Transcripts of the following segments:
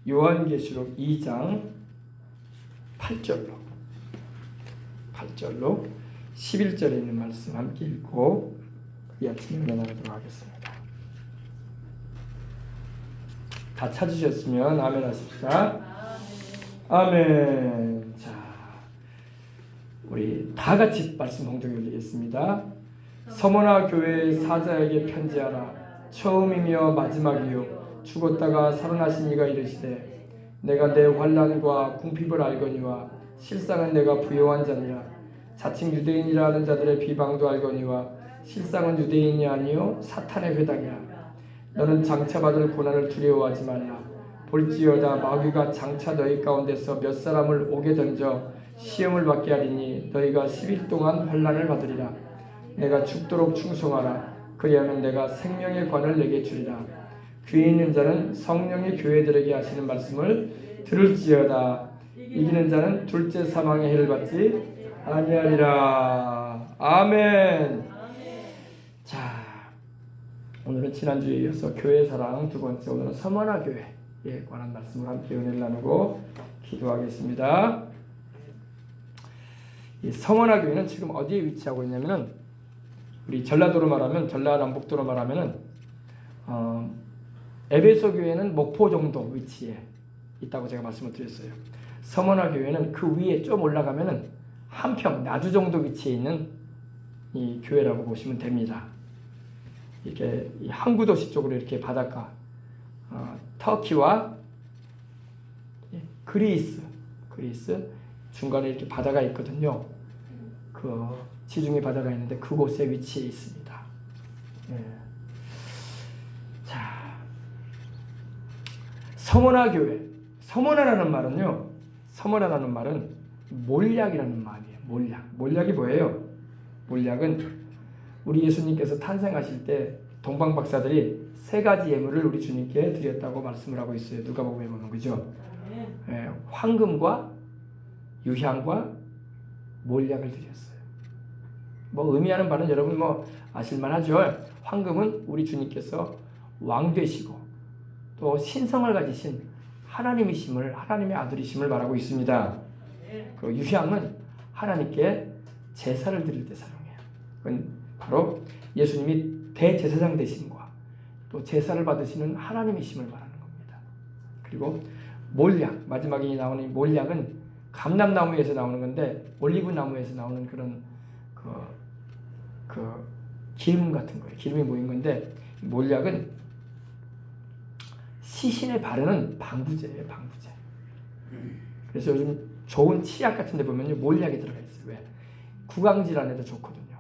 요한계시록 2장 8절로 11절에 있는 말씀 함께 읽고 이 아침에 은혜 나누도록 하겠습니다. 다 찾으셨으면 아멘 하십시다. 아멘. 자, 우리 다 같이 말씀 공동 올리겠습니다. 서머나 교회의 사자에게 편지하라. 처음이며 마지막이요 죽었다가 살아나신 이가 이르시되 내가 내 환난과 궁핍을 알거니와 실상은 내가 부요한 자니라. 자칭 유대인이라 하는 자들의 비방도 알거니와 실상은 유대인이 아니요 사탄의 회당이라. 너는 장차받을 고난을 두려워하지 말라. 볼지어다 마귀가 장차 너희 가운데서 몇 사람을 옥에 던져 시험을 받게 하리니 너희가 10일 동안 환난을 받으리라. 내가 죽도록 충성하라. 그리하면 내가 생명의 관을 내게 주리라. 귀에 있는 자는 성령이 교회들에게 하시는 말씀을 들을지어다. 이기는 자는 둘째 사망의 해를 받지 아니하리라. 아멘. 자, 오늘은 지난주에 이어서 교회 사랑 두 번째, 오늘은 서머나 교회에 관한 말씀을 함께 은혜를 나누고 기도하겠습니다. 이 서머나 교회는 지금 어디에 위치하고 있냐면은 우리 전라도로 말하면 전라남북도로 말하면은 에베소 교회는 목포 정도 위치에 있다고 제가 말씀을 드렸어요. 서머나 교회는 그 위에 좀 올라가면은 한평 나주 정도 위치에 있는 이 교회라고 보시면 됩니다. 이렇게 이 항구 도시 쪽으로 이렇게 바닷가, 터키와 그리스 중간에 이렇게 바다가 있거든요. 그 지중해 바다가 있는데 그곳에 위치해 있습니다. 예. 자, 서머나 교회. 서머나라는 말은 몰약이라는 말이에요. 몰약이 뭐예요? 몰약은 우리 예수님께서 탄생하실 때 동방 박사들이 세 가지 예물을 우리 주님께 드렸다고 말씀을 하고 있어요. 누가복음에 보면 그죠? 예, 황금과 유향과 몰약을 드렸어요. 뭐 의미하는 바는 여러분 뭐 아실만하죠. 황금은 우리 주님께서 왕 되시고 또 신성을 가지신 하나님이심을, 하나님의 아들이심을 말하고 있습니다. 그 유향은 하나님께 제사를 드릴 때 사용해요. 그건 바로 예수님이 대제사장 되심과 또 제사를 받으시는 하나님이심을 말하는 겁니다. 그리고 몰약, 마지막에 나오는 이 몰약은 감람나무에서 나오는 건데 올리브 나무에서 나오는 그런 그 기름 같은 거예요. 기름이 모인 건데 몰약은 시신에 바르는 방부제예요. 방부제. 그래서 요즘 좋은 치약 같은 데 보면요 몰약이 들어가 있어요. 왜? 구강질환에도 좋거든요.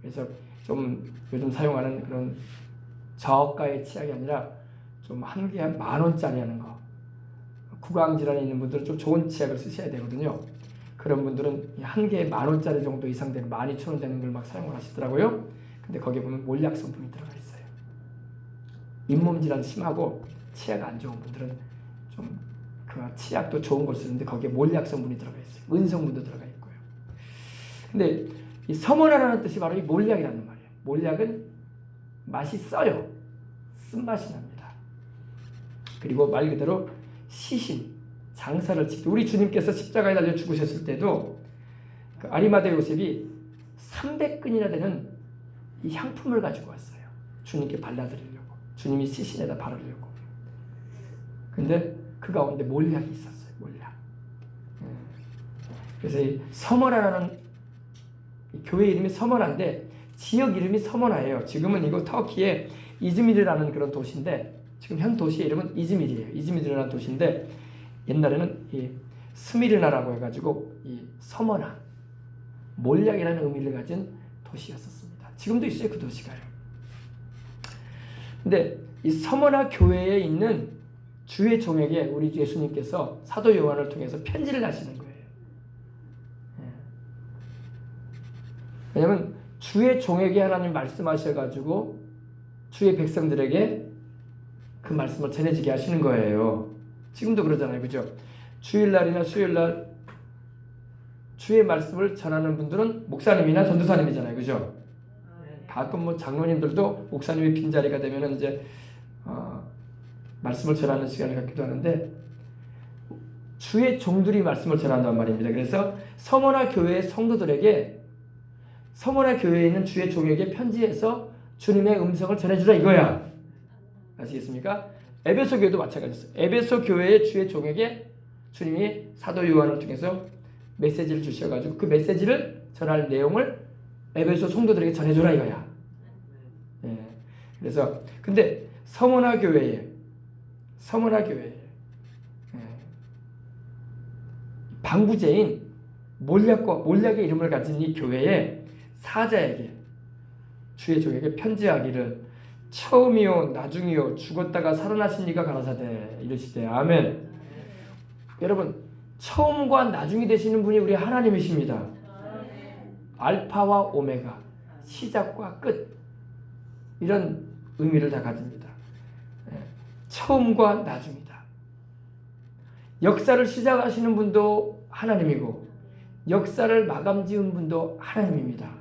그래서 좀 요즘 사용하는 그런 저가의 치약이 아니라 좀 한 개에 10,000원짜리 하는 거. 구강질환이 있는 분들은 좀 좋은 치약을 쓰셔야 되거든요. 그런 분들은 한 개에 10,000원짜리 정도 이상 되는 12,000원 되는 걸 막 사용을 하시더라고요. 근데 거기에 보면 몰약 성분이 들어가 있어요. 잇몸 질환 심하고 치약 안 좋은 분들은 좀 그 치약도 좋은 걸 쓰는데 거기에 몰약 성분이 들어가 있어요. 은성분도 들어가 있고요. 근데 이 서머나라는 뜻이 바로 이 몰약이라는 말이에요. 몰약은 맛이 써요. 쓴맛이 납니다. 그리고 말 그대로 시신, 장사를 지키고 우리 주님께서 십자가에 달려 죽으셨을 때도 그 아리마대 요셉이 300근이나 되는 이 향품을 가지고 왔어요. 주님께 발라드리려고. 주님이 시신에다 바르려고. 근데 그 가운데 몰약이 있었어요. 몰약. 그래서 이 서머나라는 교회 이름이 서머나인데 지역 이름이 서머나예요. 지금은 이거 터키의 이즈미르라는 그런 도시인데 지금 현 도시의 이름은 이즈미르예요. 이즈미르라는 도시인데 옛날에는 이 스미르나라고 해가지고 이 서머나 몰약이라는 의미를 가진 도시였었습니다. 지금도 있어요. 그 도시가요. 근데 이 서머나 교회에 있는 주의 종에게 우리 예수님께서 사도 요한을 통해서 편지를 하시는 거예요. 왜냐하면 주의 종에게 하나님 말씀하셔가지고 주의 백성들에게 그 말씀을 전해지게 하시는 거예요. 지금도 그러잖아요. 그죠? 주일날이나 수요일날 주의 말씀을 전하는 분들은 목사님이나 전도사님이잖아요. 그죠? 가끔 뭐 장로님들도 목사님이 빈자리가 되면 이제 말씀을 전하는 시간을 갖기도 하는데 주의 종들이 말씀을 전한단 말입니다. 그래서 서머나 교회의 성도들에게 서머나 교회에 있는 주의 종에게 편지해서 주님의 음성을 전해주라 이거야. 아시겠습니까? 에베소 교회도 마찬가지였어요. 에베소 교회의 주의 종에게 주님이 사도 요한을 통해서 메시지를 주셔가지고 그 메시지를 전할 내용을 에베소 성도들에게 전해주라 이거야. 예. 그래서 근데 서머나 교회에 방부제인 몰약의 이름을 가진 이 교회의 사자에게 주의 종에게 편지하기를 처음이요 나중이요 죽었다가 살아나신 이가 가라사대 이르시되 아멘. 여러분 처음과 나중이 되시는 분이 우리 하나님이십니다. 알파와 오메가 시작과 끝 이런 의미를 다 가집니다. 처음과 나중이다. 역사를 시작하시는 분도 하나님이고 역사를 마감 지은 분도 하나님입니다.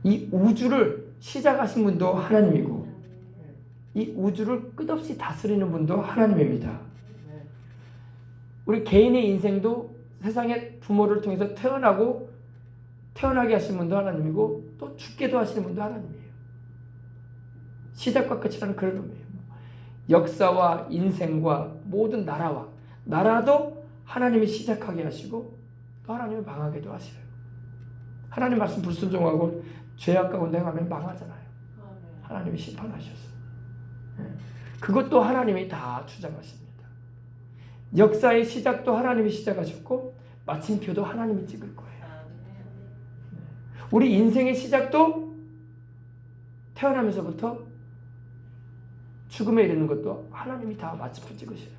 이 우주를 시작하신 분도 하나님이고 이 우주를 끝없이 다스리는 분도 하나님입니다. 우리 개인의 인생도 세상에 부모를 통해서 태어나게 하신 분도 하나님이고 또 죽게도 하시는 분도 하나님이에요. 시작과 끝이라는 그런 의미예요. 역사와 인생과 모든 나라도 하나님이 시작하게 하시고 또 하나님이 망하게도 하셔요. 하나님 말씀 불순종하고 죄악 가운데 행하면 망하잖아요. 하나님이 심판하셔서 그것도 하나님이 다 주장하십니다. 역사의 시작도 하나님이 시작하셨고 마침표도 하나님이 찍을 거예요. 우리 인생의 시작도 태어나면서부터 죽음에 이르는 것도 하나님이 다 마침표 찍으셔요.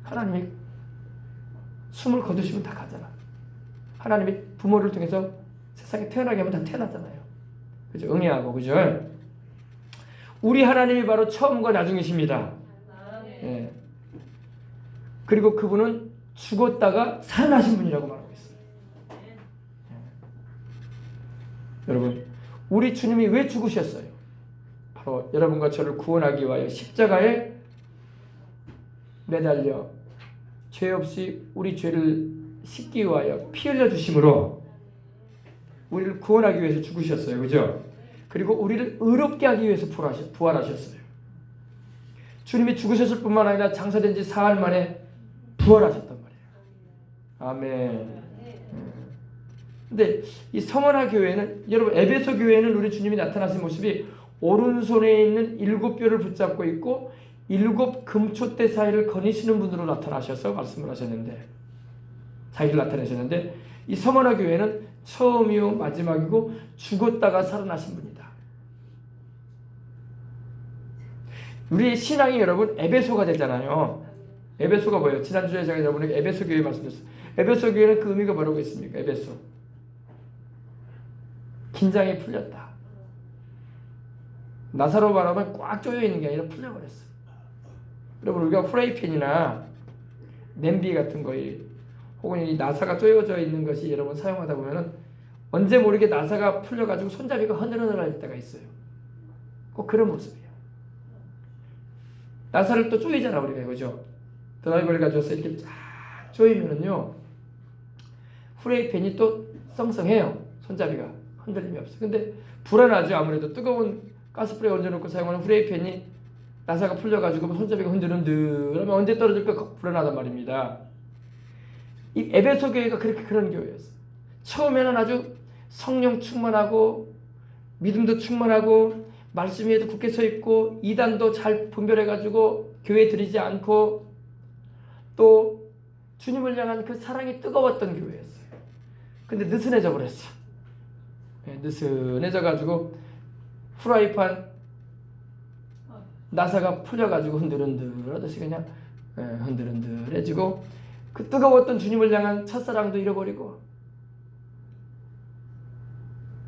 하나님이 숨을 거두시면 다 가잖아. 하나님이 부모를 통해서 세상에 태어나게 하면 다 태어나잖아요. 그죠? 응애하고 그죠? 우리 하나님이 바로 처음과 나중이십니다. 예. 그리고 그분은 죽었다가 살아나신 분이라고 말하고 있어요. 여러분, 우리 주님이 왜 죽으셨어요? 바로 여러분과 저를 구원하기 위하여 십자가에 매달려 죄 없이 우리 죄를 씻기 위하여 피 흘려 주심으로 우리를 구원하기 위해서 죽으셨어요. 그죠? 그리고 우리를 의롭게 하기 위해서 부활하셨어요. 주님이 죽으셨을 뿐만 아니라 장사된 지 사흘 만에 부활하셨단 말이에요. 아멘. 근데 이 서머나 교회는 여러분 에베소 교회는 우리 주님이 나타나신 모습이 오른손에 있는 7뼈를 붙잡고 있고 7 금초대 사이를 거니시는 분으로 나타나셔서 말씀을 하셨는데 자기를 나타내셨는데 이 서머나 교회는 처음이요 마지막이고 죽었다가 살아나신 분이다. 우리의 신앙이 여러분 에베소가 되잖아요. 에베소가 뭐예요? 지난주에 제가 여러분에게 에베소 교회 말씀드렸어요. 에베소 교회는 그 의미가 뭐라고 했습니까? 에베소 긴장이 풀렸다. 나사로 말하면 꽉 조여있는 게 아니라 풀려버렸어요. 여러분 우리가 프라이팬이나 냄비 같은 거 혹은 이 나사가 조여져 있는 것이 여러분 사용하다 보면은 언제 모르게 나사가 풀려가지고 손잡이가 허늘허늘할 때가 있어요. 꼭 그런 모습이에요. 나사를 또 조이잖아 우리가. 그죠? 드라이버를 가져와서 이렇게 쫙 조이면은요 프라이팬이 또 썽썽해요. 손잡이가 흔들림이 없어요. 근데 불안하죠. 아무래도 뜨거운 가스불에 얹어놓고 사용하는 프라이팬이 나사가 풀려가지고 손잡이가 흔들흔들 하면 언제 떨어질까 불안하단 말입니다. 이 에베소 교회가 그런 교회였어요. 처음에는 아주 성령 충만하고 믿음도 충만하고 말씀 위에도 굳게 서 있고 이단도 잘 분별해가지고 교회에 들이지 않고 또 주님을 향한 그 사랑이 뜨거웠던 교회였어요. 근데 느슨해져 버렸어. 느슨해져가지고 프라이팬 나사가 풀려가지고 흔들흔들 하듯이 그냥 흔들흔들해지고 그 뜨거웠던 주님을 향한 첫사랑도 잃어버리고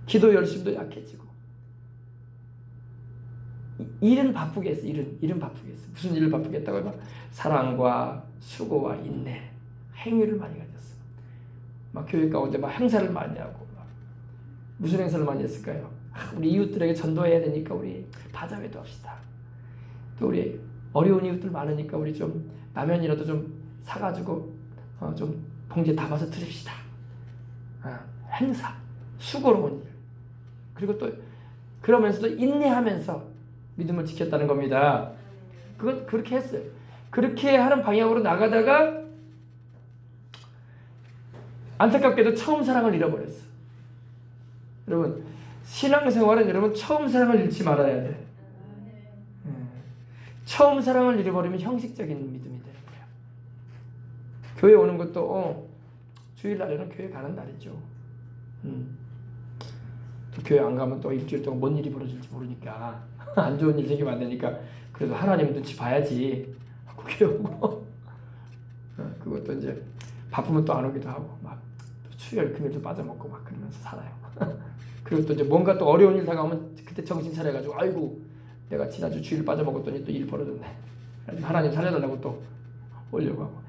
기도 열심도 약해지고 일은 바쁘게 했어. 일은 바쁘게 했어. 무슨 일을 바쁘게 했다고 하면 사랑과 수고와 인내 행위를 많이 가졌어. 막 교회 가운데 막 행사를 많이 하고 막 무슨 행사를 많이 했을까요? 우리 이웃들에게 전도해야 되니까 우리 바자회도 합시다. 또 우리 어려운 이웃들 많으니까 우리 좀 라면이라도 좀 사가지고 좀 봉지에 담아서 드립시다. 행사, 수고로운 일. 그리고 또 그러면서도 인내하면서 믿음을 지켰다는 겁니다. 그건 그렇게 했어요. 그렇게 하는 방향으로 나가다가 안타깝게도 처음 사랑을 잃어버렸어. 여러분, 신앙생활은 여러분 처음 사랑을 잃지 말아야 돼. 처음 사랑을 잃어버리면 형식적인 믿음이 되는 거야. 교회 오는 것도 주일날에는 교회 가는 날이죠. 또 교회 안 가면 또 일주일 동안 뭔 일이 벌어질지 모르니까 안 좋은 일 생기면 안 되니까 그래도 하나님 눈치 봐야지 하고 교회 오고 그것도 이제 바쁘면 또 안 오기도 하고 막 수요일 금요일도 빠져먹고 막 그러면서 살아요. 그리고 또 이제 뭔가 또 어려운 일 다가오면 그때 정신 차려가지고 아이고 내가 지난주 주일 빠져먹었더니 또 일이 벌어졌네. 하나님 살려달라고 또 오려고 하고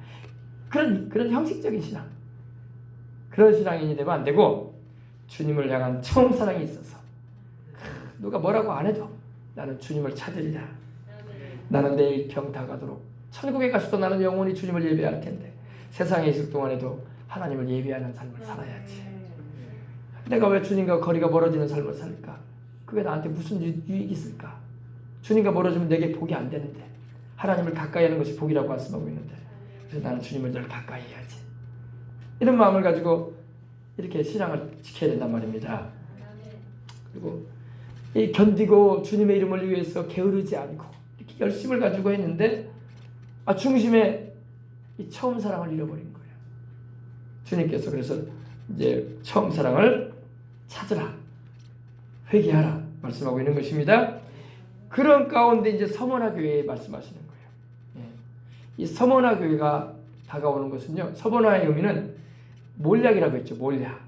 그런 형식적인 신앙, 그런 신앙인이 되면 안 되고 주님을 향한 처음 사랑이 있어서 누가 뭐라고 안 해도 나는 주님을 찾으리라. 나는 내일 병 다 가도록 천국에 가서도 나는 영원히 주님을 예배할 텐데 세상에 있을 동안에도 하나님을 예배하는 삶을 살아야지. 내가 왜 주님과 거리가 멀어지는 삶을 살까? 그게 나한테 무슨 유익이 있을까? 주님과 멀어지면 내게 복이 안 되는데 하나님을 가까이 하는 것이 복이라고 말씀하고 있는데 그래서 나는 주님을 늘 가까이 해야지. 이런 마음을 가지고 이렇게 신앙을 지켜야 된단 말입니다. 그리고 이 견디고 주님의 이름을 위해서 게으르지 않고 이렇게 열심을 가지고 했는데 중심에 이 처음 사랑을 잃어버린 거예요. 주님께서 그래서 이제 처음 사랑을 찾으라, 회개하라 말씀하고 있는 것입니다. 그런 가운데 이제 서머나 교회에 말씀하시는 거예요. 이 서머나 교회가 다가오는 것은요. 서머나의 의미는 몰약이라고 했죠. 몰약,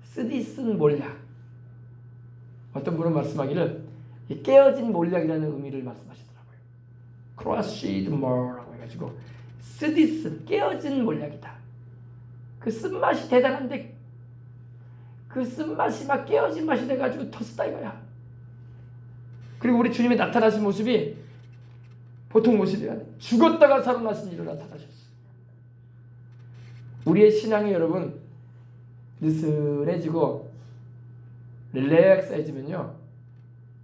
쓰디쓴 몰약. 어떤 분은 말씀하기를 깨어진 몰약이라는 의미를 말씀하시더라고요. crushed more라고 해가지고 쓰디쓴 깨어진 몰약이다. 그 쓴맛이 대단한데 그 쓴맛이 막 깨어진 맛이 돼가지고 더 쓰다 이거야. 그리고 우리 주님의 나타나신 모습이 보통 모습이 아니에요. 죽었다가 살아나신 일로 나타나셨어요. 우리의 신앙이 여러분 느슨해지고 릴렉스해지면요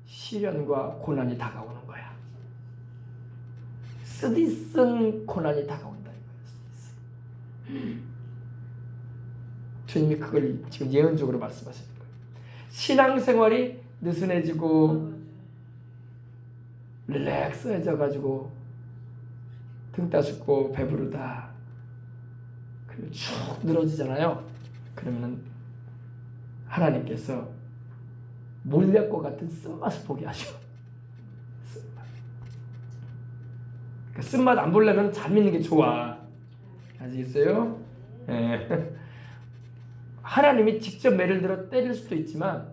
시련과 고난이 다가오는 거야. 쓰디쓴 고난이 다가온다 이거예요. 주님이 그걸 지금 예언적으로 말씀하시는 거예요. 신앙생활이 느슨해지고 릴렉스해져가지고 등 따숩고 배부르다 그리고 쭉 늘어지잖아요. 그러면은 하나님께서 몰약과 같은 쓴맛을 보게 하셔. 쓴맛. 그러니까 쓴맛 안 보려면 잘 믿는 게 좋아. 아시겠어요? 예. 하나님이 직접 매를 들어 때릴 수도 있지만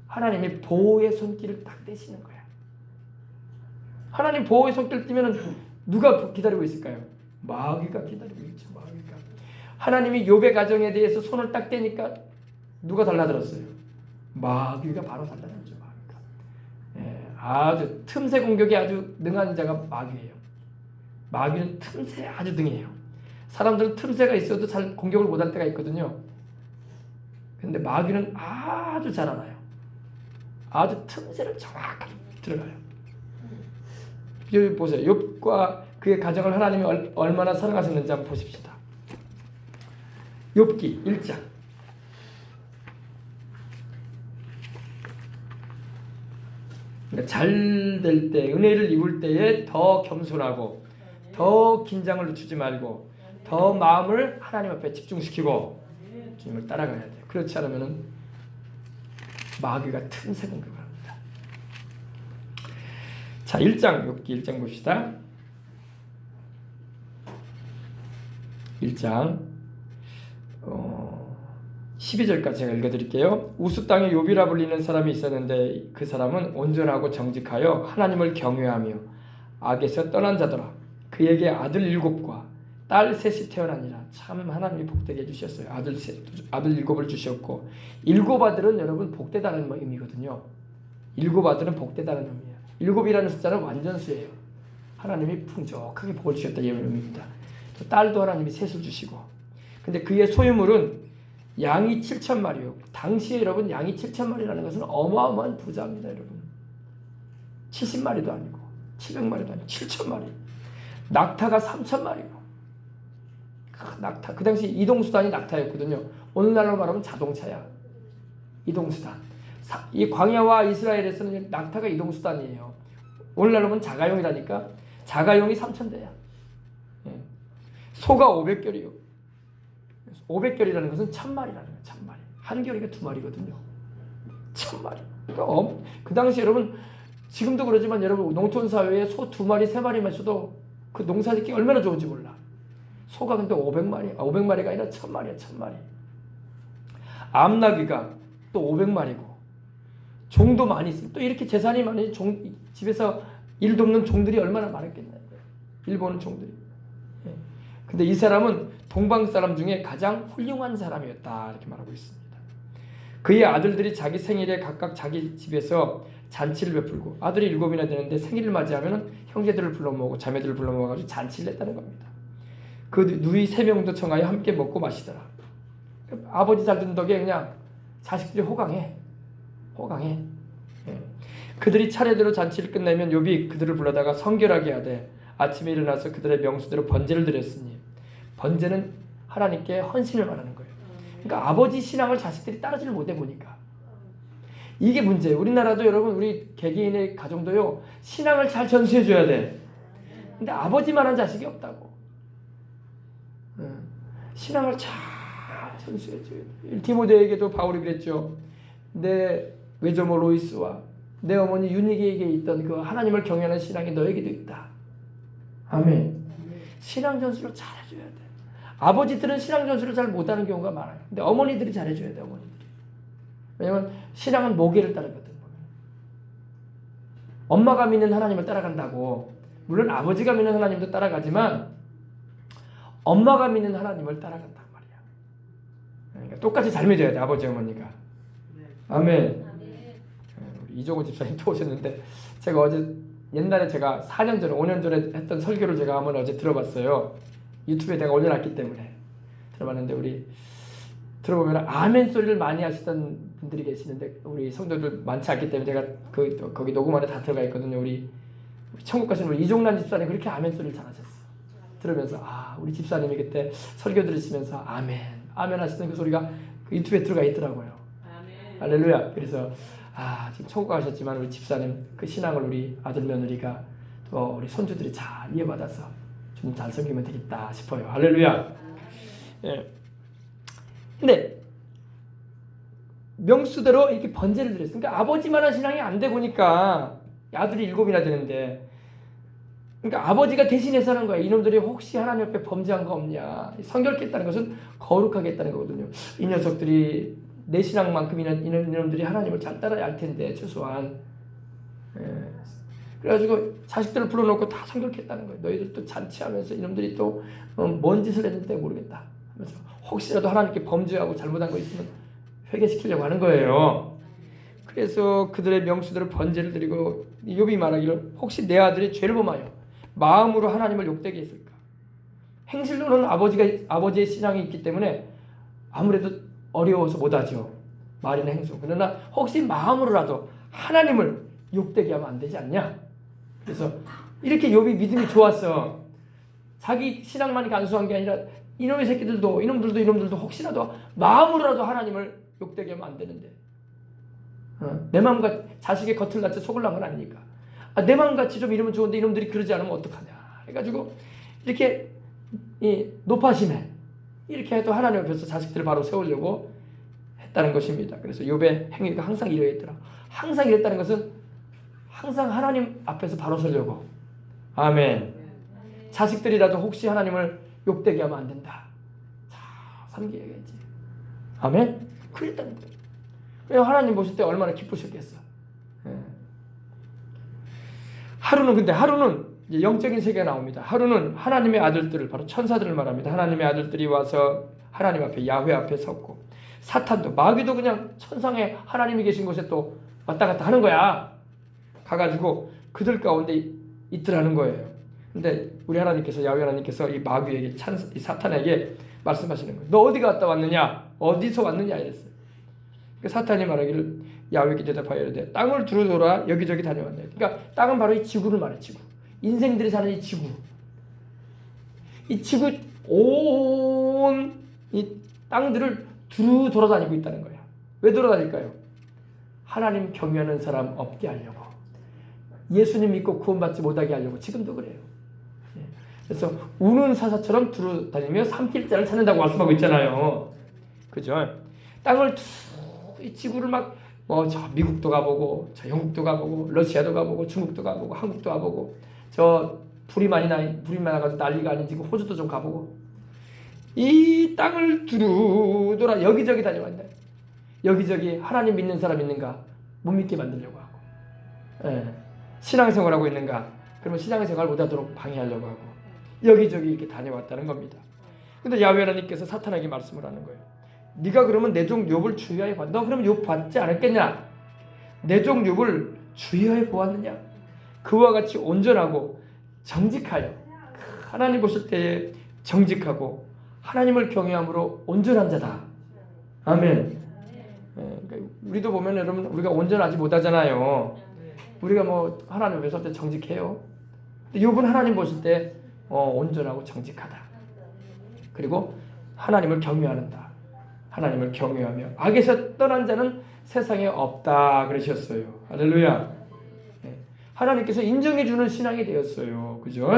하나님이 보호의 손길을 딱 떼시는 거야. 하나님 보호의 손길 떼면 누가 기다리고 있을까요? 마귀가 기다리고 있죠. 마귀가. 하나님이 욥의 가정에 대해서 손을 딱 떼니까 누가 달라들었어요? 마귀가 바로 달라들었죠. 마귀가. 예, 아주 틈새 공격이 아주 능한 자가 마귀예요. 마귀는 틈새 아주 능해요. 사람들은 틈새가 있어도 잘 공격을 못할 때가 있거든요. 근데 마귀는 아주 잘 알아요. 아주 틈새를 정확하게 들어가요. 여기 보세요. 욥과 그의 가정을 하나님이 얼마나 사랑하셨는지 한번 보십시다. 욥기 1장. 잘 될 때, 은혜를 입을 때에 더 겸손하고 더 긴장을 늦추지 말고 더 마음을 하나님 앞에 집중시키고 주님을 따라가야 돼요. 그렇지 않으면 마귀가 틈새 공격을 합니다. 자, 1장, 욥기 1장 봅시다. 1장 12절까지 제가 읽어드릴게요. 우스 땅에 욥이라 불리는 사람이 있었는데 그 사람은 온전하고 정직하여 하나님을 경외하며 악에서 떠난 자더라. 그에게 아들 7과 딸 셋이 태어나니라. 참 하나님이 복되게 해주셨어요. 아들 7을 주셨고, 7 아들은 여러분 복되다는 의미거든요. 7 아들은 복되다는 의미예요. 7이라는 숫자는 완전수예요. 하나님이 풍족하게 복을 주셨다 이 의미입니다. 또 딸도 하나님이 셋을 주시고, 근데 그의 소유물은 양이 7,000마리요. 당시에 여러분 양이 7,000마리라는 것은 어마어마한 부자입니다, 여러분. 70마리도 아니고 700마리도 아니고 7,000마리. 낙타가 3,000마리고. 낙타, 그 당시 이동수단이 낙타였거든요. 오늘날로 말하면 자동차야. 이동수단. 이 광야와 이스라엘에서는 낙타가 이동수단이에요. 오늘날로 보면 자가용이라니까. 자가용이 3,000대야. 소가 500결이요. 500결이라는 것은 1,000마리라는 거예요. 1,000마리. 한 결이가 2마리거든요. 1,000마리. 그러니까 그 당시 여러분, 지금도 그러지만 여러분 농촌 사회에 소 2마리, 3마리만 있어도 그 농사짓기 얼마나 좋은지 몰라. 소가 근데 500마리가 아니라 1,000마리야, 1,000마리. 암나귀가 또 500마리고, 종도 많이 있으면 또 이렇게 재산이 많이 집에서 일 돕는 종들이 얼마나 많았겠나요? 일 보는 종들이. 근데 이 사람은 동방 사람 중에 가장 훌륭한 사람이었다 이렇게 말하고 있습니다. 그의 아들들이 자기 생일에 각각 자기 집에서 잔치를 베풀고, 아들이 7이나 되는데 생일을 맞이하면 형제들을 불러 모으고 자매들을 불러 모아가지고 잔치를 했다는 겁니다. 그 누이 3명도 청하여 함께 먹고 마시더라. 아버지 잘 든 덕에 그냥 자식들이 호강해. 그들이 차례대로 잔치를 끝내면 욥이 그들을 불러다가 성결하게 하되 아침에 일어나서 그들의 명수대로 번제를 드렸으니, 번제는 하나님께 헌신을 말하는 거예요. 그러니까 아버지 신앙을 자식들이 따르지를 못해 보니까 이게 문제예요. 우리나라도 여러분, 우리 개개인의 가정도요, 신앙을 잘 전수해 줘야 돼. 근데 아버지만한 자식이 없다고. 신앙을 잘 전수해 줘야 돼. 디모데에게도 바울이 그랬죠. 내 외조모 로이스와 내 어머니 유니게에게 있던 그 하나님을 경외하는 신앙이 너에게도 있다. 아멘. 신앙 전수를 잘 해줘야 돼. 아버지들은 신앙 전수를 잘 못하는 경우가 많아요. 근데 어머니들이 잘해줘야 돼, 어머니들이. 왜냐면 신앙은 모계를 따르거든. 엄마가 믿는 하나님을 따라간다고. 물론 아버지가 믿는 하나님도 따라가지만 엄마가 믿는 하나님을 따라간단 말이야. 그러니까 똑같이 잘 믿어야 돼, 아버지 어머니가. 아멘. 우리 이종호 집사님 또 오셨는데, 제가 어제 옛날에 제가 4년 전에 5년 전에 했던 설교를 제가 한번 어제 들어봤어요. 유튜브에 내가 올려놨기 때문에 들어봤는데, 우리 들어보면 아멘 소리를 많이 하시던 분들이 계시는데, 우리 성도들 많지 않기 때문에 제가 거기 녹음 안에 다 들어가 있거든요. 우리 천국 가신 우리 이종란 집사님 그렇게 아멘 소리를 잘하셨어요. 들으면서 우리 집사님이 그때 설교 들으시면서 아멘 하시던 그 소리가 그 유튜브에 들어가 있더라고요. 아멘. 할렐루야. 그래서 지금 천국 가셨지만 우리 집사님 그 신앙을 우리 아들 며느리가 또 우리 손주들이 잘 이어받아서 좀 잘 섬기면 되겠다 싶어요. 할렐루야. 예. 근데 명수대로 이렇게 번제를 드렸어요. 그러니까 아버지만한 신앙이 안 돼 보니까 아들이 7이나 되는데, 그러니까 아버지가 대신해서 하는 거예요. 이놈들이 혹시 하나님 옆에 범죄한 거 없냐. 성결케 했다는 것은 거룩하게 했다는 거거든요. 이 녀석들이 내 신앙만큼 이놈들이 하나님을 잘 따라야 할 텐데, 최소한. 그래가지고 자식들을 불러놓고 다 성결케 했다는 거예요. 너희들 또 잔치하면서 이놈들이 또 뭔 짓을 했는지 모르겠다 하면서 혹시라도 하나님께 범죄하고 잘못한 거 있으면 회개시키려고 하는 거예요. 그래서 그들의 명수들을 번제를 드리고, 욥이 말하기를 혹시 내 아들이 죄를 범하여 마음으로 하나님을 욕되게 했을까. 행실로는 아버지의 신앙이 있기 때문에 아무래도 어려워서 못하죠. 말이나 행동. 그러나 혹시 마음으로라도 하나님을 욕되게 하면 안 되지 않냐. 그래서 이렇게 욥이 믿음이 좋았어. 자기 신앙만이 간수한 게 아니라 이놈의 새끼들도 이놈들도 혹시라도 마음으로라도 하나님을 욕되게 하면 안 되는데, 내 마음과 자식의 겉을 같이 속으려는 건 아니니까. 내 마음같이 좀 이러면 좋은데 이놈들이 그러지 않으면 어떡하냐 해가지고 이렇게 높아심에 이렇게 해도 하나님 앞에서 자식들을 바로 세우려고 했다는 것입니다. 그래서 욥의 행위가 항상 이러했더라. 항상 이랬다는 것은 항상 하나님 앞에서 바로 서려고. 아멘. 자식들이라도 혹시 하나님을 욕되게 하면 안 된다. 자, 섬겨야겠지. 아멘. 그랬다는 거예요. 그래서 하나님 보실 때 얼마나 기쁘셨겠어. 하루는 이제 영적인 세계가 나옵니다. 하루는 하나님의 아들들을, 바로 천사들을 말합니다. 하나님의 아들들이 와서 하나님 앞에, 야훼 앞에 섰고, 사탄도, 마귀도 그냥 천상에 하나님이 계신 곳에 또 왔다 갔다 하는 거야. 가가지고 그들 가운데 있더라는 거예요. 근데 우리 하나님께서, 야훼 하나님께서 이 마귀에게, 이 사탄에게 말씀하시는 거예요. 너 어디 갔다 왔느냐? 어디서 왔느냐? 이랬어요. 사탄이 말하기를, 야훼에게 대답하여 이르되 땅을 두루 돌아 여기저기 다녀왔네. 그러니까 땅은 바로 이 지구를 말해. 지구. 인생들이 사는 이 지구. 이 지구 온 이 땅들을 두루 돌아다니고 있다는 거야. 왜 돌아다닐까요? 하나님 경외하는 사람 없게 하려고. 예수님 믿고 구원받지 못하게 하려고. 지금도 그래요. 그래서 우는 사자처럼 두루 다니며 산길자를 찾는다고 말씀하고 있잖아요. 그죠? 땅을 이 지구를 막 저 미국도 가보고, 저 영국도 가보고, 러시아도 가보고, 중국도 가보고, 한국도 가보고, 저 불이 많이 나가지고 난리가 아닌 지금 호주도 좀 가보고, 이 땅을 두루 돌아 여기저기 다녀왔네. 여기저기 하나님 믿는 사람 있는가? 못 믿게 만들려고 하고, 신앙생활하고 있는가? 그러면 신앙생활 못하도록 방해하려고 하고, 여기저기 이렇게 다녀왔다는 겁니다. 근데 야훼 하나님께서 사탄에게 말씀을 하는 거예요. 네가 그러면 내 종 욥을 주의하여 봐. 너 그럼 욥 받지 않았겠냐? 내 종 욥을 주의하여 보았느냐? 그와 같이 온전하고 정직하여, 하나님 보실 때에 정직하고 하나님을 경외함으로 온전한 자다. 아멘. 그러니까 우리도 보면 여러분, 우리가 온전하지 못하잖아요. 우리가 뭐 하나님 보실 때 정직해요. 근데 욥은 하나님 보실 때 온전하고 정직하다. 그리고 하나님을 경외한다. 하나님을 경외하며 악에서 떠난 자는 세상에 없다 그러셨어요. 할렐루야. 하나님께서 인정해주는 신앙이 되었어요. 그죠?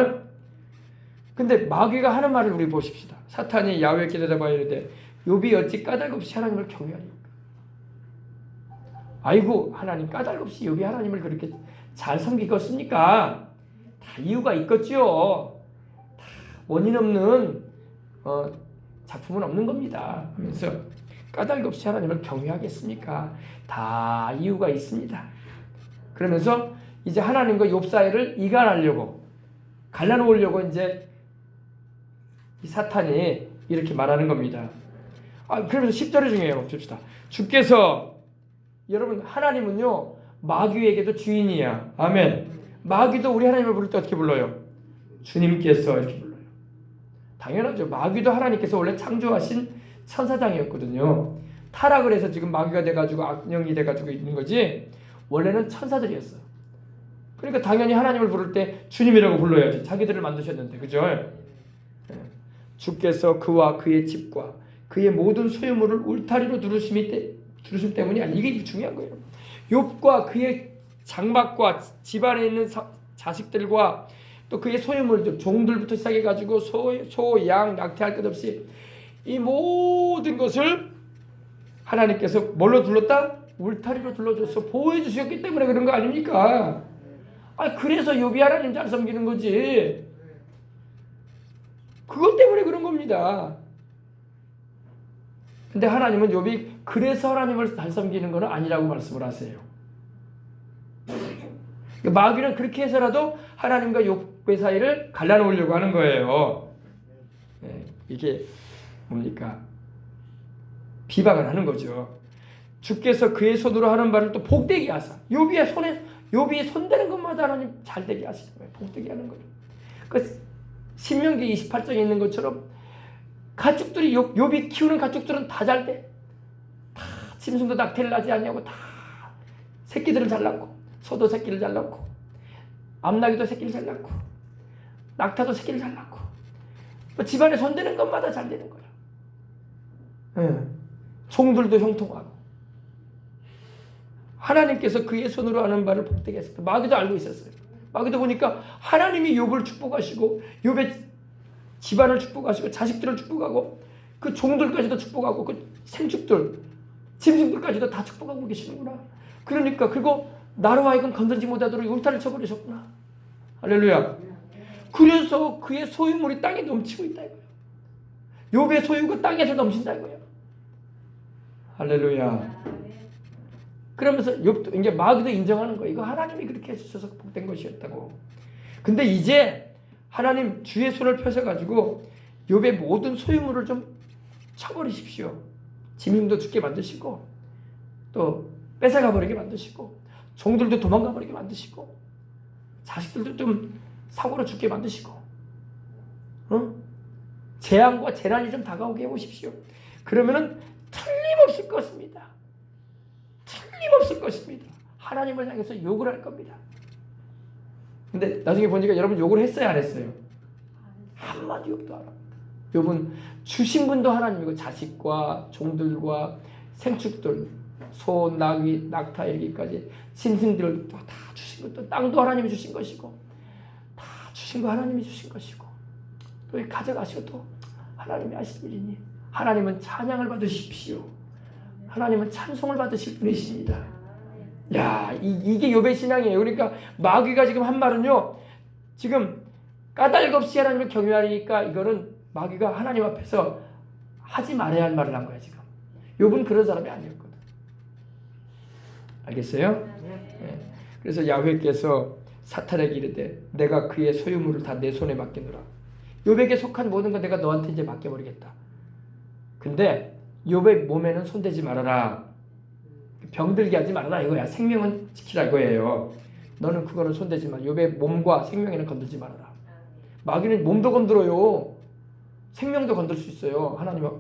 근데 마귀가 하는 말을 우리 보십시다. 사탄이 야훼에게 대답하여 이르되 욥이 어찌 까닭없이 하나님을 경외하리까? 아이고, 하나님 까닭없이 욥이 하나님을 그렇게 잘 섬기겠습니까? 다 이유가 있겠지요. 다 원인 없는 작품은 없는 겁니다. 하면서 까닭없이 하나님을 경외하겠습니까? 다 이유가 있습니다. 그러면서 이제 하나님과 욥 사이를 이간하려고, 갈라놓으려고 이제 이 사탄이 이렇게 말하는 겁니다. 그러면서 10절이 중요해요. 봅시다. 주께서, 여러분, 하나님은요 마귀에게도 주인이야. 아멘. 마귀도 우리 하나님을 부를 때 어떻게 불러요? 주님께서 이렇게 불러요. 당연하죠. 마귀도 하나님께서 원래 창조하신 천사장이었거든요. 타락을 해서 지금 마귀가 돼가지고 악령이 돼가지고 있는 거지, 원래는 천사들이었어. 그러니까 당연히 하나님을 부를 때 주님이라고 불러야지. 자기들을 만드셨는데. 그죠? 주께서 그와 그의 집과 그의 모든 소유물을 울타리로 두르심 때문이 아니, 이게 중요한 거예요. 욥과 그의 장막과 집안에 있는 자식들과 또 그의 소유물들, 종들부터 시작해가지고 소, 양, 낙태할 것 없이 이 모든 것을 하나님께서 뭘로 둘렀다? 울타리로 둘러줘서 보호해 주셨기 때문에 그런 거 아닙니까? 그래서 욥이 하나님 잘 섬기는 거지. 그것 때문에 그런 겁니다. 근데 하나님은 욥이 그래서 하나님을 잘 섬기는 건 아니라고 말씀을 하세요. 마귀는 그렇게 해서라도 하나님과 욥의 사이를 갈라놓으려고 하는 거예요. 이게 뭡니까? 비방을 하는 거죠. 주께서 그의 손으로 하는 바를 또 복되게 하사, 욥이 손대는 것마다 하나님 잘되게 하시는 거예요. 복되게 하는 거예요. 그 신명기 28장에 있는 것처럼 가축들이, 욥이 키우는 가축들은 다 잘 돼. 다 짐승도 낙태를 나지 않냐고 다 새끼들을 잘 낳고, 소도 새끼를 잘 낳고, 암나귀도 새끼를 잘 낳고, 낙타도 새끼를 잘 낳고, 집안에 손대는 것마다 잘 되는 거예요. 종들도 형통하고. 하나님께서 그의 손으로 하는 바를 복되게 했습니다. 마귀도 알고 있었어요. 마귀도 보니까 하나님이 욥을 축복하시고, 욥의 집안을 축복하시고, 자식들을 축복하고, 그 종들까지도 축복하고, 그 생축들, 짐승들까지도 다 축복하고 계시는구나. 그러니까, 그리고 나로 하여금 건들지 못하도록 울타리를 쳐버리셨구나. 할렐루야. 그래서 그의 소유물이 땅에 넘치고 있다 이거예요. 욥의 소유가 땅에서 넘친다 이거예요. 할렐루야. 그러면서 욥도 이제 마귀도 인정하는 거예요. 이거 하나님이 그렇게 해주셔서 복된 것이었다고. 근데 이제 하나님 주의 손을 펴셔가지고 욥의 모든 소유물을 좀 쳐버리십시오. 짐승도 죽게 만드시고 또 뺏어가 버리게 만드시고 종들도 도망가 버리게 만드시고 자식들도 좀 사고로 죽게 만드시고 재앙과 재난이 좀 다가오게 해보십시오. 그러면은 틀림없을 것입니다. 틀림없을 것입니다. 하나님을 향해서 욕을 할 겁니다. 근데 나중에 보니까 여러분 욕을 했어요, 안 했어요? 한마디 욕도 안 합니다. 욥은 주신 분도 하나님이고 자식과 종들과 생축들, 소, 나귀, 낙타 이기까지 짐승들을 다 주신 것도 땅도 하나님이 주신 것이고 다 주신 거 하나님이 주신 것이고 또 가져가시고 또 하나님이 하실 일이니 하나님은 찬양을 받으십시오. 하나님은 찬송을 받으실 분이십니다. 야, 이게 욥의 신앙이에요. 그러니까 마귀가 지금 한 말은요, 지금 까닭없이 하나님을 경외하니까 이거는 마귀가 하나님 앞에서 하지 말아야 할 말을 한 거야 지금. 욥은 그런 사람이 아니었거든. 알겠어요? 네. 그래서 야훼께서 사탄에게 이르되 내가 그의 소유물을 다 내 손에 맡기노라. 욥에게 속한 모든 건 내가 너한테 이제 맡겨버리겠다. 근데 욥의 몸에는 손대지 말아라. 병들게 하지 말아라 이거야. 생명은 지키라 이거예요. 너는 그거는 손대지 마. 욥의 몸과 생명에는 건들지 말아라. 마귀는 몸도 건드려요. 생명도 건들 수 있어요. 하나님의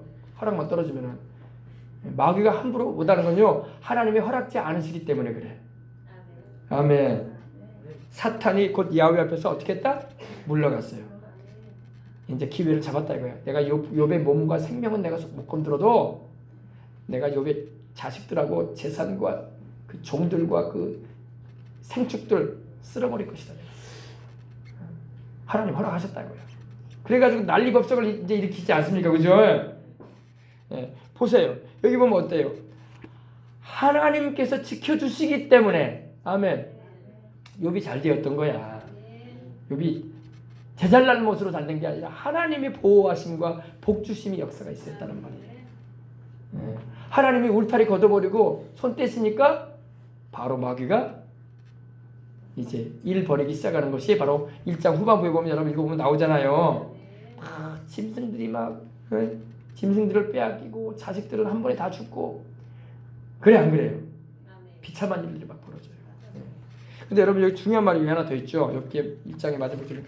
허락만 떨어지면은. 마귀가 함부로 못하는 건요, 하나님의 허락지 않으시기 때문에 그래. 아멘. 사탄이 곧 야훼 앞에서 어떻게 했다? 물러갔어요. 이제 기회를 잡았다 이거야. 내가 욥의 몸과 생명은 내가 못 건드려도 내가 욥의 자식들하고 재산과 그 종들과 그 생축들 쓸어버릴 것이다. 하나님 허락하셨다 이거야. 그래가지고 난리법석을 이제 일으키지 않습니까, 그죠? 예, 보세요. 여기 보면 어때요? 하나님께서 지켜주시기 때문에, 아멘. 욥이 잘 되었던 거야. 욥이 제잘난 못으로 잘 된 게 아니라 하나님의 보호하심과 복주심이 역사가 있었다는 말이에요. 예. 하나님이 울타리 걷어버리고 손 떼시니까 바로 마귀가 이제 일 벌이기 시작하는 것이 바로 1장 후반부에 보면 여러분 읽어보면 나오잖아요. 짐승들이 막 짐승들을 빼앗기고 자식들은 한 번에 다 죽고 그래 안 그래요? 비참한 일들이 막 벌어져요. 근데 여러분 여기 중요한 말이 하나 더 있죠. 욥기 1장의 마지막 줄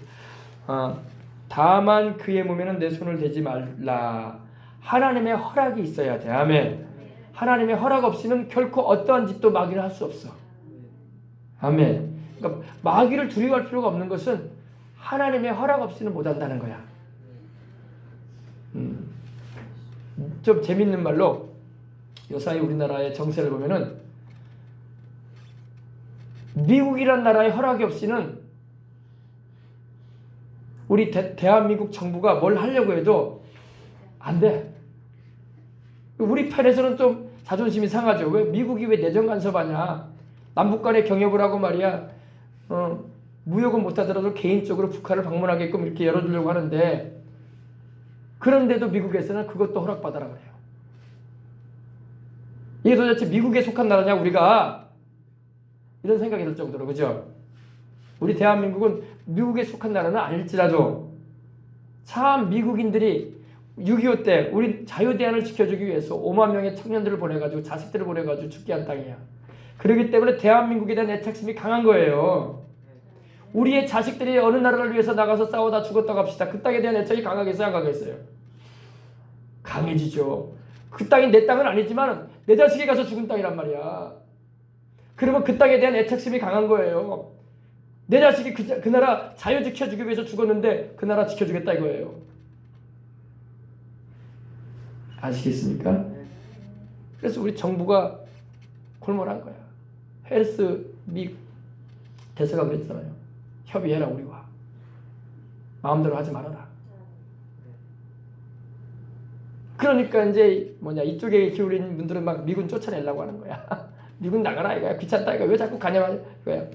다만 그의 몸에는 내 손을 대지 말라. 하나님의 허락이 있어야 돼. 아멘. 하나님의 허락 없이는 결코 어떠한 짓도 마귀를 할 수 없어. 아멘. 그러니까 마귀를 두려워할 필요가 없는 것은 하나님의 허락 없이는 못한다는 거야. 좀 재밌는 말로 요사이 우리나라의 정세를 보면은 미국이란 나라의 허락이 없이는 우리 대한민국 정부가 뭘 하려고 해도 안 돼. 우리 편에서는 좀 자존심이 상하죠. 왜 미국이 왜 내정 간섭하냐? 남북 간의 경협을 하고 말이야. 무역은 못하더라도 개인적으로 북한을 방문하게끔 이렇게 열어주려고 하는데 그런데도 미국에서는 그것도 허락받아라 그래요. 이게 도대체 미국에 속한 나라냐 우리가? 이런 생각이 들 정도로 그죠? 우리 대한민국은 미국에 속한 나라는 아닐지라도 참 미국인들이 6.25 때 우리 자유대안을 지켜주기 위해서 5만 명의 청년들을 보내가지고 자식들을 보내가지고 죽게 한 땅이야. 그렇기 때문에 대한민국에 대한 애착심이 강한 거예요. 우리의 자식들이 어느 나라를 위해서 나가서 싸우다 죽었다고 합시다. 그 땅에 대한 애착이 강하겠어요? 안 강하겠어요? 강해지죠. 그 땅이 내 땅은 아니지만 내 자식이 가서 죽은 땅이란 말이야. 그러면 그 땅에 대한 애착심이 강한 거예요. 내 자식이 그 나라 자유 지켜주기 위해서 죽었는데 그 나라 지켜주겠다 이거예요. 아시겠습니까? 그래서 우리 정부가 골몰한 거야. 헬스 미 대사가 그랬잖아요. 협의해라 우리와. 마음대로 하지 말아라. 그러니까 이제 이쪽에 기울인 분들은 막 미군 쫓아내려고 하는 거야. 미군 나가라 이거야. 귀찮다 이거야. 왜 자꾸 가냐 이거야.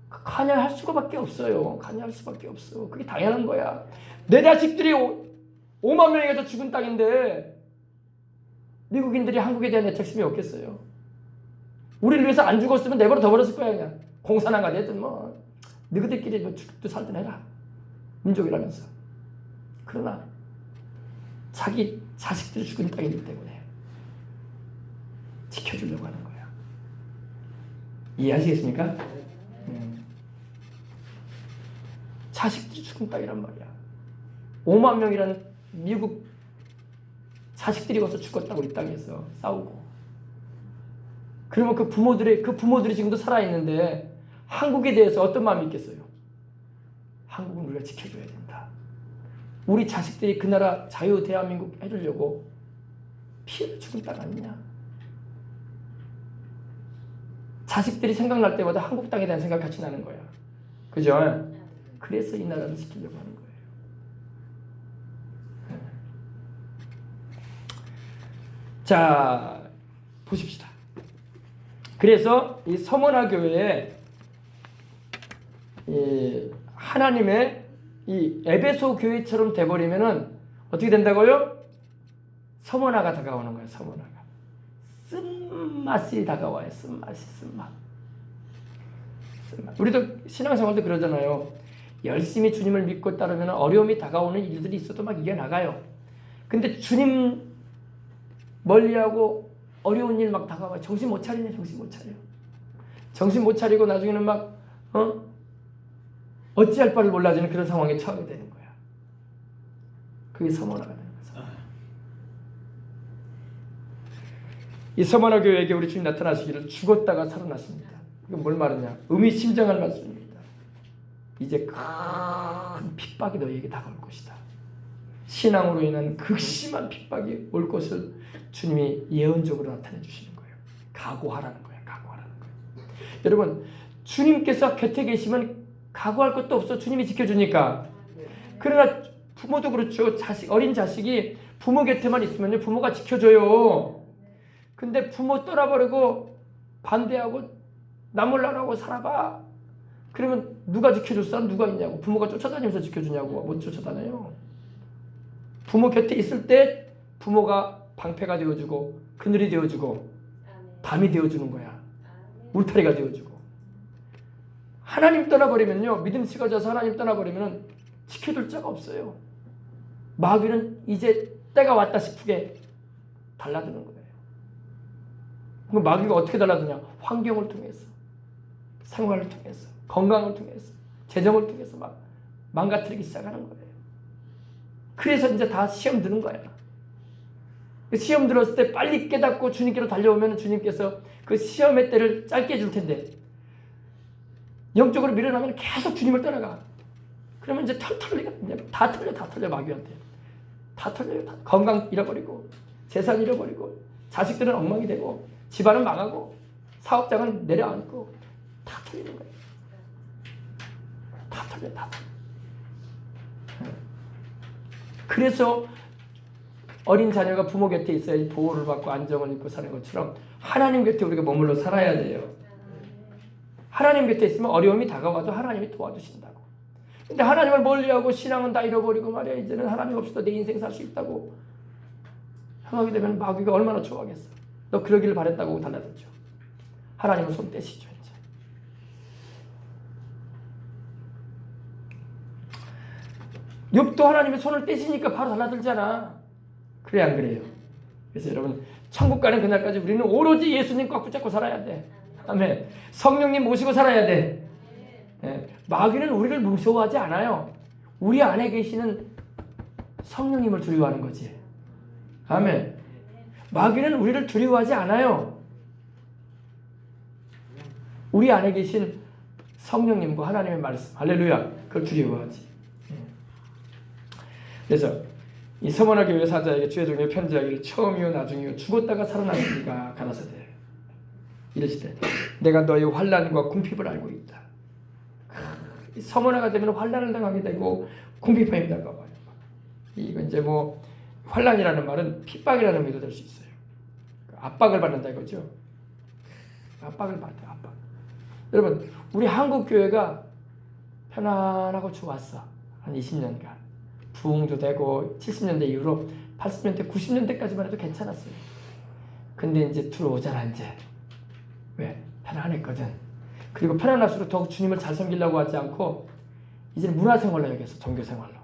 가냐할 수밖에 없어요. 가냐할 수밖에 없어. 그게 당연한 거야. 내 자식들이 5만 명이 가서 죽은 땅인데 미국인들이 한국에 대한 애착심이 없겠어요. 우리를 위해서 안 죽었으면 내버려 둬버렸을 거야 그냥. 공산화가 됐든 뭐 너희들끼리 뭐 죽도 살든 해라. 민족이라면서. 그러나 자기 자식들이 죽은 땅이기 때문에 지켜주려고 하는 거야. 이해하시겠습니까? 자식들이 죽은 땅이란 말이야. 5만 명이라는 미국 자식들이 와서 죽었다고 이 땅에서 싸우고. 그러면 그 부모들이 지금도 살아있는데 한국에 대해서 어떤 마음이 있겠어요? 한국은 우리가 지켜줘야 된다. 우리 자식들이 그 나라 자유 대한민국 해주려고 피해를 죽은 땅 아니냐. 자식들이 생각날 때마다 한국 땅에 대한 생각이 같이 나는 거야. 그죠? 그래서 이 나라를 지키려고 하는 거예요. 자, 보십시다. 그래서 이 서머나 교회에 이 하나님의 이 에베소 교회처럼 돼버리면은 어떻게 된다고요? 서머나가 다가오는 거예요. 서머나가 쓴맛이 다가와요. 쓴맛. 우리도 신앙생활도 그러잖아요. 열심히 주님을 믿고 따르면 어려움이 다가오는 일들이 있어도 막 이겨나가요. 근데 주님 멀리하고 어려운 일 막 다가와요. 정신 못 차려. 정신 못 차리고 나중에는 막 어찌할 바를 몰라지는 그런 상황에 처하게 되는 거야. 그게 서머나가 되는 거죠. 이 서머나 교회에게 우리 주님 나타나시기를 죽었다가 살아나십니다. 이건 뭘 말하냐? 의미심장한 말씀입니다. 이제 큰 핍박이 너희에게 다가올 것이다. 신앙으로 인한 극심한 핍박이 올 것을 주님이 예언적으로 나타내 주시는 거예요. 각오하라는 거예요. 여러분, 주님께서 곁에 계시면 각오할 것도 없어. 주님이 지켜주니까. 그러나 부모도 그렇죠. 어린 자식이 부모 곁에만 있으면 부모가 지켜줘요. 근데 부모 떠나버리고 반대하고 나 몰라라고 살아봐. 그러면 누가 지켜줄 사람 누가 있냐고. 부모가 쫓아다니면서 지켜주냐고. 못 쫓아다녀요. 부모 곁에 있을 때 부모가 방패가 되어주고 그늘이 되어주고 담이 되어주는 거야. 울타리가 되어주고. 하나님 떠나버리면요, 믿음 식어져서 하나님 떠나버리면 지켜줄 자가 없어요. 마귀는 이제 때가 왔다 싶게 달라드는 거예요. 그럼 마귀가 어떻게 달라드냐? 환경을 통해서, 생활을 통해서, 건강을 통해서, 재정을 통해서 막 망가뜨리기 시작하는 거예요. 그래서 이제 다 시험 드는 거야. 시험 들었을 때 빨리 깨닫고 주님께로 달려오면 주님께서 그 시험의 때를 짧게 해줄 텐데, 영적으로 밀어나면 계속 주님을 떠나가. 그러면 이제 다 털려 마귀한테. 다 털려요. 건강 잃어버리고, 재산 잃어버리고, 자식들은 엉망이 되고, 집안은 망하고, 사업장은 내려앉고, 다 털리는 거예요. 다 털려. 그래서 어린 자녀가 부모 곁에 있어야 보호를 받고 안정을 입고 사는 것처럼 하나님 곁에 우리가 머물러 살아야 돼요. 하나님 곁에 있으면 어려움이 다가와도 하나님이 도와주신다고. 근데 하나님을 멀리하고 신앙은 다 잃어버리고 말이야, 이제는 하나님 없이도 내 인생 살 수 있다고 생각하게 되면 마귀가 얼마나 좋아하겠어. 너 그러기를 바랬다고 달라들죠. 하나님은 손 떼시죠. 이제. 욥도 하나님이 손을 떼시니까 바로 달라들잖아. 그래 안 그래요? 그래서 여러분, 천국 가는 그날까지 우리는 오로지 예수님 꽉 붙잡고 살아야 돼. 아멘. 성령님 모시고 살아야 돼. 네. 마귀는 우리를 무서워하지 않아요. 우리 안에 계시는 성령님을 두려워하는 거지. 아멘. 마귀는 우리를 두려워하지 않아요. 우리 안에 계신 성령님과 하나님의 말씀, 할렐루야, 그걸 두려워하지. 그래서 이 서머나 교회 사자에게 주의 종에 편지하기를 처음이요 나중이요 죽었다가 살아나시니까 가라사대 이르시되 내가 너의 환난과 궁핍을 알고 있다. 서머나가 되면 환난을 당하게 되고 궁핍함이 다가와요. 이거 이제 뭐 환난이라는 말은 핍박이라는 의미도 될 수 있어요. 압박을 받는다 이거죠. 압박을 받아요. 압박. 여러분, 우리 한국 교회가 편안하고 좋았어. 한 20년간. 부흥도 되고 70년대 이후로 80년대, 90년대까지만 해도 괜찮았어요. 근데 이제 들어오잖아 이제. 왜? 편안했거든. 그리고 편안할수록 더욱 주님을 잘 섬기려고 하지 않고 이제는 문화생활로 여겼어. 종교생활로.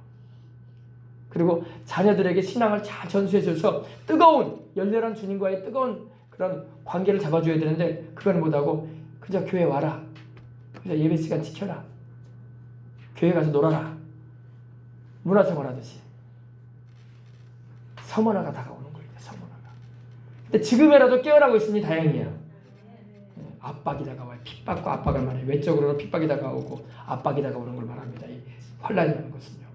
그리고 자녀들에게 신앙을 잘 전수해줘서 뜨거운 열렬한 주님과의 뜨거운 그런 관계를 잡아줘야 되는데 그건 못하고 그저 교회 와라. 그저 예배 시간 지켜라. 교회 가서 놀아라. 문화생활 하듯이. 서문화가 다가오는 거예요. 서문화가. 근데 지금이라도 깨어나고 있으니 다행이야. 압박이 다가와요. 핍박과 압박을 말해요. 외적으로는 핍박이 다가오고 압박이 다가오는 걸 말합니다. 이 환란이라는 것은요.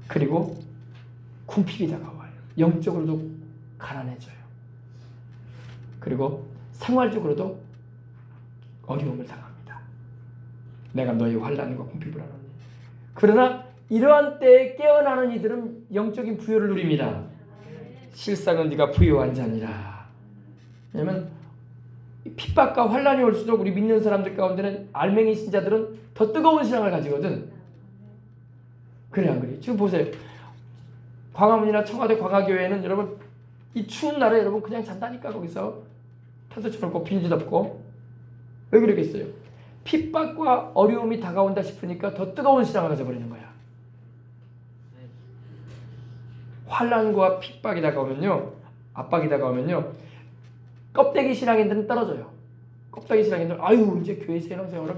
그리고 궁핍이 다가와요. 영적으로도 가난해져요. 그리고 생활적으로도 어려움을 당합니다. 내가 너희 환란과 궁핍을 하노니. 그러나 이러한 때에 깨어나는 이들은 영적인 부요를 누립니다. 실상은 네가 부요한 자니라. 왜냐하면 핍박과 환란이 올수록 우리 믿는 사람들 가운데는 알맹이 신자들은 더 뜨거운 신앙을 가지거든. 그래 안 그래? 지금 보세요. 광화문이나 청와대 광화교회는 여러분 이 추운 날에 여러분 그냥 잔다니까. 거기서 텐트 쳐놓고 비닐도 덮고. 왜 그러겠어요? 핍박과 어려움이 다가온다 싶으니까 더 뜨거운 신앙을 가져버리는 거야. 환란과 핍박이 다가오면요, 압박이 다가오면요, 껍데기 신앙인들은 떨어져요. 껍데기 신앙인들, 아유 이제 교회 신앙생활은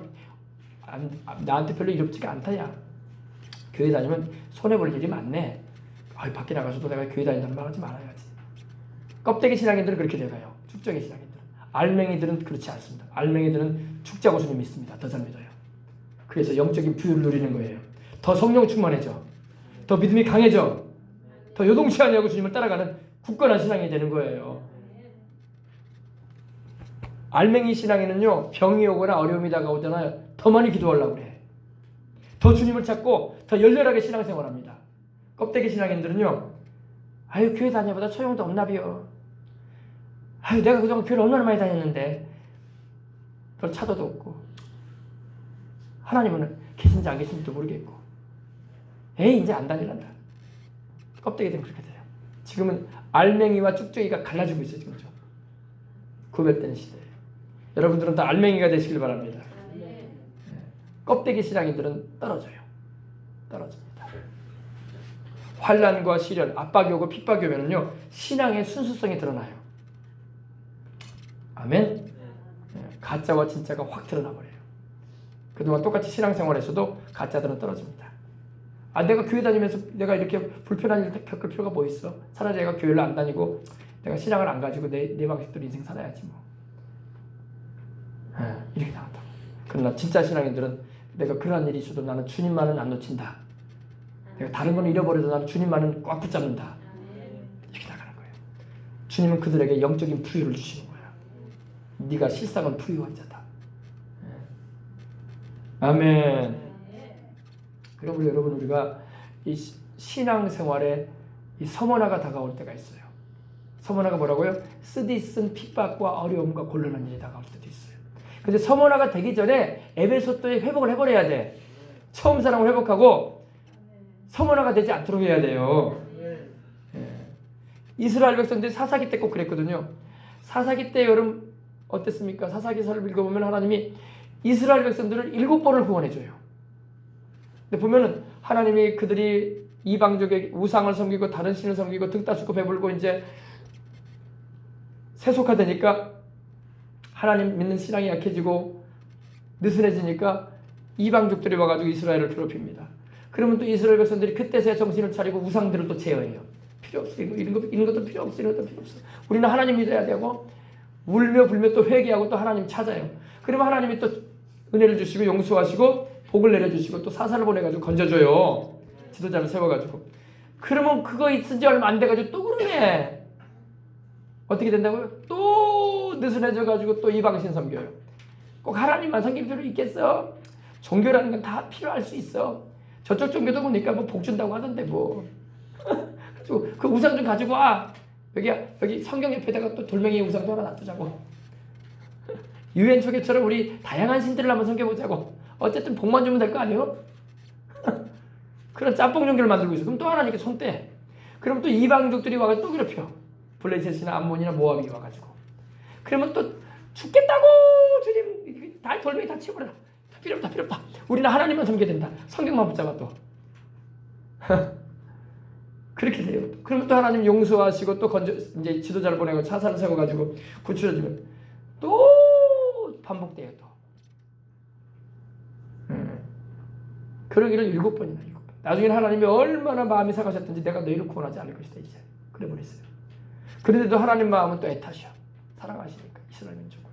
나한테 별로 이롭지가 않다야. 교회 다니면 손해볼 일이 많네. 아유 밖에 나가서도 내가 교회 다닌다는 말 하지 말아야지. 껍데기 신앙인들은 그렇게 돼가요. 축적의 신앙인들은. 알맹이들은 그렇지 않습니다. 알맹이들은 축자고 주님 믿습니다. 더 잘 믿어요. 그래서 영적인 부유를 누리는 거예요. 더 성령 충만해져. 더 믿음이 강해져. 더 요동치 않냐고 주님을 따라가는 굳건한 신앙이 되는 거예요. 알맹이 신앙에는요, 병이 오거나 어려움이 다가오잖아요. 더 많이 기도하려고 그래. 더 주님을 찾고 더 열렬하게 신앙생활합니다. 껍데기 신앙인들은요, 아유 교회 다녀보다 소용도 없나비요. 아유 내가 그동안 교회를 얼마나 많이 다녔는데 별 차도도 없고 하나님은 계신지 안 계신지도 모르겠고 에이 이제 안 다닐란다. 껍데기들은 그렇게 돼요. 지금은 알맹이와 쭉쭉이가 갈라지고 있어요. 지금 좀 구별되는 시대예요. 여러분들은 다 알맹이가 되시길 바랍니다. 껍데기 신앙인들은 떨어져요. 떨어집니다. 환난과 시련, 압박이 오고 핍박이 오면요, 신앙의 순수성이 드러나요. 아멘. 가짜와 진짜가 확 드러나 버려요. 그동안 똑같이 신앙생활에서도 가짜들은 떨어집니다. 아 내가 교회 다니면서 내가 이렇게 불편한 일 겪을 필요가 뭐 있어? 차라리 내가 교회를 안 다니고 내가 신앙을 안 가지고 내 방식대로 인생 살아야지 뭐. 이렇게 나왔다고. 그러나 진짜 신앙인들은 내가 그러한 일이 있어도 나는 주님만은 안 놓친다. 내가 다른 건 잃어버려도 나는 주님만은 꽉 붙잡는다. 이렇게 나가는 거예요. 주님은 그들에게 영적인 부유를 주시는 거야. 네가 실상은 부유한 자다. 아멘. 그러므로 여러분 우리가 이 신앙생활에 이 서문화가 다가올 때가 있어요. 서문화가 뭐라고요? 쓰디쓴 핍박과 어려움과 곤란한 일이 다가올 때도 있어요. 근데 서문화가 되기 전에 에베소도에 회복을 해버려야 돼. 처음 사랑을 회복하고 서문화가 되지 않도록 해야 돼요. 이스라엘 백성들이 사사기 때 꼭 그랬거든요. 사사기 때 여러분 어땠습니까? 사사기서를 읽어보면 하나님이 이스라엘 백성들을 7번을 구원해줘요. 근데 보면은 하나님이 그들이 이방족의 우상을 섬기고 다른 신을 섬기고 등 따스고 배불고 이제 세속화되니까 하나님 믿는 신앙이 약해지고 느슨해지니까 이방족들이 와가지고 이스라엘을 괴롭힙니다. 그러면 또 이스라엘 백성들이 그때서야 정신을 차리고 우상들을 또 제어해요. 필요 없어. 이런 것도 필요 없어. 이런 것도 필요 없어. 우리는 하나님 믿어야 되고 울며 불며 또 회개하고 또 하나님 찾아요. 그러면 하나님이 또 은혜를 주시고 용서하시고 복을 내려주시고 또 사사를 보내가지고 건져줘요. 지도자를 세워가지고. 그러면 그거 있은 지 얼마 안 돼가지고 또 그러네. 어떻게 된다고요? 또 느슨해져가지고 또 이방신 섬겨요. 꼭 하나님만 섬길 필요 있겠어? 종교라는 건 다 필요할 수 있어. 저쪽 종교도 보니까 뭐 복 준다고 하던데 뭐. 그 우상 좀 가지고 와. 여기 성경 옆에다가 또 돌멩이 우상도 하나 놔두자고. 유엔 초계처럼 우리 다양한 신들을 한번 섬겨보자고. 어쨌든 복만 주면 될 거 아니에요? 그런 짬뽕 종교를 만들고 있어. 그럼 또 하나님께 손 떼. 그럼 또 이방족들이 와서 또 괴롭혀. 블레셋이나 암몬이나 모압이 와가지고. 그러면 또 죽겠다고 주님 다 돌멩이 다 치워버려. 필요 없다. 우리는 하나님만 섬겨야 된다. 성경만 붙잡아 또. 그렇게 돼요. 그러면 또 하나님 용서하시고 또 이제 지도자를 보내고 차사를 세워가지고 구출해주면 또 반복돼요 또. 그러기를 7번이나. 나중에는 하나님이 얼마나 마음이 상하셨든지 내가 너희를 구원하지 않을 것이다 이제 그래 버렸어요. 그런데도 하나님 마음은 또 애타셔. 사랑하시니까 이스라엘 민족을.